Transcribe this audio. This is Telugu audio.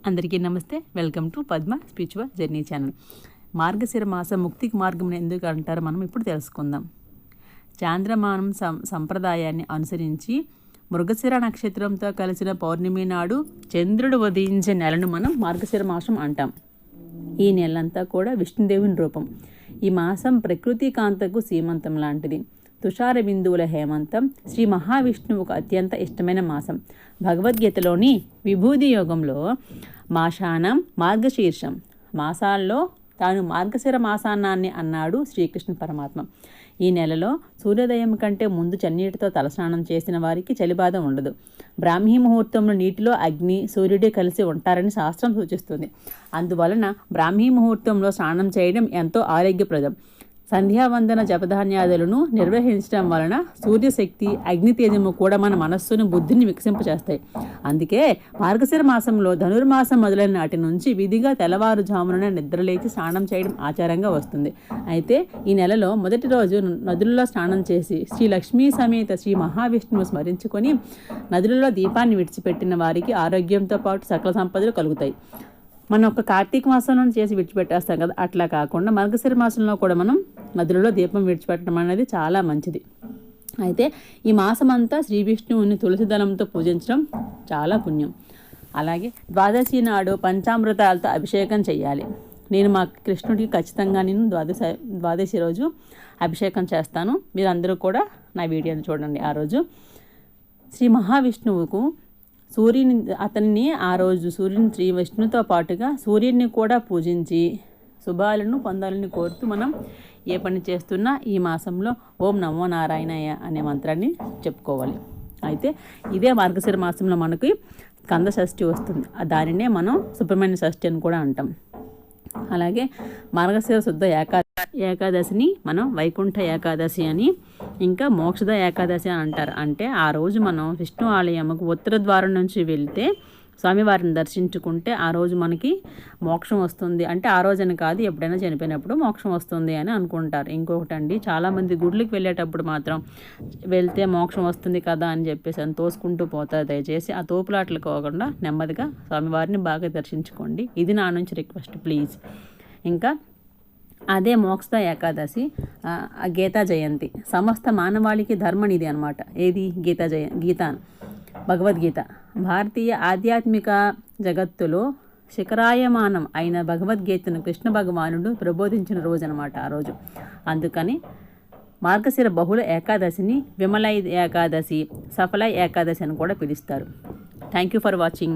అందరికీ నమస్తే. Welcome to Padma spiritual journey channel. Margashira మాసం ముక్తికి మార్గం ఎందుకు అంటారో మనం ఇప్పుడు తెలుసుకుందాం. చాంద్రమానం సంప్రదాయాన్ని అనుసరించి మృగశిర నక్షత్రంతో కలిసిన పౌర్ణమి నాడు చంద్రుడు ఉదయించే నెలను మనం మార్గశిర మాసం అంటాం. ఈ నెలంతా కూడా విష్ణుదేవుని రూపం. ఈ మాసం ప్రకృతి కాంతకు సీమంతం లాంటిది. తుషార బిందువుల హేమంతం శ్రీ మహావిష్ణువుకు అత్యంత ఇష్టమైన మాసం. భగవద్గీతలోని విభూది యోగంలో మాషానం మార్గశీర్షం, మాసాల్లో తాను మార్గశిర మాసాన్నాన్ని అన్నాడు శ్రీకృష్ణ పరమాత్మ. ఈ నెలలో సూర్యోదయం కంటే ముందు చన్నీటితో తలస్నానం చేసిన వారికి చలిబాధ ఉండదు. బ్రాహ్మీ ముహూర్తంలో నీటిలో అగ్ని సూర్యుడే కలిసి ఉంటారని శాస్త్రం సూచిస్తుంది. అందువలన బ్రాహ్మీ ముహూర్తంలో స్నానం చేయడం ఎంతో ఆరోగ్యప్రదం. సంధ్యావందన జపధాన్యాదులను నిర్వహించడం వలన సూర్యశక్తి అగ్ని తేజము కూడా మన మనస్సును బుద్ధిని వికసింపచేస్తాయి. అందుకే మార్గశిర మాసంలో ధనుర్మాసం మొదలైన నాటి నుంచి విధిగా తెల్లవారుజామున నిద్రలేచి స్నానం చేయడం ఆచారంగా వస్తుంది. అయితే ఈ నెలలో మొదటి రోజు నదులలో స్నానం చేసి శ్రీ లక్ష్మీ సమేత శ్రీ మహావిష్ణువు స్మరించుకొని నదులలో దీపాన్ని విడిచిపెట్టిన వారికి ఆరోగ్యంతో పాటు సకల సంపదలు కలుగుతాయి. మనం ఒక కార్తీక మాసంలో చేసి విడిచిపెట్టేస్తాం కదా, అట్లా కాకుండా మార్గశిర మాసంలో కూడా మనం నదులలో దీపం విడిచిపెట్టడం అనేది చాలా మంచిది. అయితే ఈ మాసం అంతా శ్రీ విష్ణువుని తులసి దళంతో పూజించడం చాలా పుణ్యం. అలాగే ద్వాదశి నాడు పంచామృతాలతో అభిషేకం చేయాలి. నేను మా కృష్ణుడికి ఖచ్చితంగా ద్వాదశి రోజు అభిషేకం చేస్తాను. మీరందరూ కూడా నా వీడియోని చూడండి. ఆ రోజు శ్రీ మహావిష్ణువుకు అతన్ని ఆ రోజు సూర్యుని శ్రీ విష్ణుతో పాటుగా సూర్యుడిని కూడా పూజించి శుభాలను పొందాలని కోరుతూ మనం ఏ పని చేస్తున్నా ఈ మాసంలో ఓం నమో నారాయణయ్య అనే మంత్రాన్ని చెప్పుకోవాలి. అయితే ఇదే మార్గశిర మాసంలో మనకి స్కంద షష్ఠి వస్తుంది. దానినే మనం సుబ్రహ్మణ్య షష్ఠి అని కూడా అంటాం. అలాగే మార్గశిర శుద్ధ ఏకాదశిని మనం వైకుంఠ ఏకాదశి అని, ఇంకా మోక్షద ఏకాదశి అని అంటారు. అంటే ఆ రోజు మనం విష్ణు ఆలయముకు ఉత్తర ద్వారం నుంచి వెళ్తే స్వామివారిని దర్శించుకుంటే ఆ రోజు మనకి మోక్షం వస్తుంది. అంటే ఆ రోజని కాదు, ఎప్పుడైనా చనిపోయినప్పుడు మోక్షం వస్తుంది అని అనుకుంటారు. ఇంకొకటి అండి, చాలామంది గుడ్లకి వెళ్ళేటప్పుడు మాత్రం వెళ్తే మోక్షం వస్తుంది కదా అని చెప్పేసి అని తోసుకుంటూ పోతారు. దయచేసి ఆ తోపులాట్లు కాకుండా నెమ్మదిగా స్వామివారిని బాగా దర్శించుకోండి. ఇది నా నుంచి రిక్వెస్ట్ ప్లీజ్. ఇంకా అదే మోక్షద ఏకాదశి గీతా జయంతి. సమస్త మానవాళికి ధర్మనిది అనమాట. ఏది గీత భగవద్గీత. భారతీయ ఆధ్యాత్మిక జగత్తులో శిఖరాయమానం అయిన భగవద్గీతను కృష్ణ భగవానుడు ప్రబోధించిన రోజు అనమాట ఆ రోజు. అందుకని మార్గశిర బహుళ ఏకాదశిని విమల ఏకాదశి, సఫల ఏకాదశి అని కూడా పిలుస్తారు. Thank you for watching.